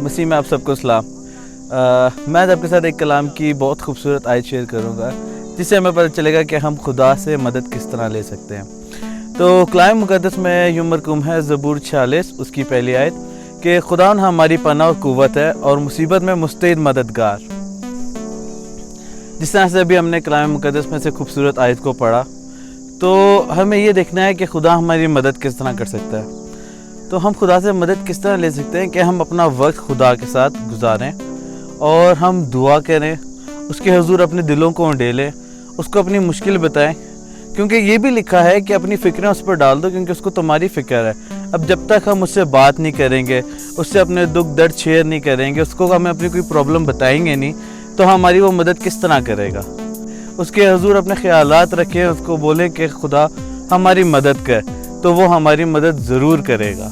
مسیح میں آپ سب کو سلام۔ میں آپ کے ساتھ ایک کلام کی بہت خوبصورت آیت شیئر کروں گا جس سے ہمیں پتہ چلے گا کہ ہم خدا سے مدد کس طرح لے سکتے ہیں۔ تو کلام مقدس میں یوں مرقوم ہے زبور 46 اس کی پہلی آیت کہ خدا ہماری پناہ و قوت ہے اور مصیبت میں مستعد مددگار۔ جس طرح سے ابھی ہم نے کلام مقدس میں سے خوبصورت آیت کو پڑھا تو ہمیں یہ دیکھنا ہے کہ خدا ہماری مدد کس طرح کر سکتا ہے۔ تو ہم خدا سے مدد کس طرح لے سکتے ہیں کہ ہم اپنا وقت خدا کے ساتھ گزاریں اور ہم دعا کریں، اس کے حضور اپنے دلوں کو انڈیلیں، اس کو اپنی مشکل بتائیں، کیونکہ یہ بھی لکھا ہے کہ اپنی فکریں اس پر ڈال دو کیونکہ اس کو تمہاری فکر ہے۔ اب جب تک ہم اس سے بات نہیں کریں گے، اس سے اپنے دکھ درد شیئر نہیں کریں گے، اس کو ہمیں اپنی کوئی پرابلم بتائیں گے نہیں تو ہماری وہ مدد کس طرح کرے گا۔ اس کے حضور اپنے خیالات رکھیں، اس کو بولیں کہ خدا ہماری مدد کر، تو وہ ہماری مدد ضرور کرے گا۔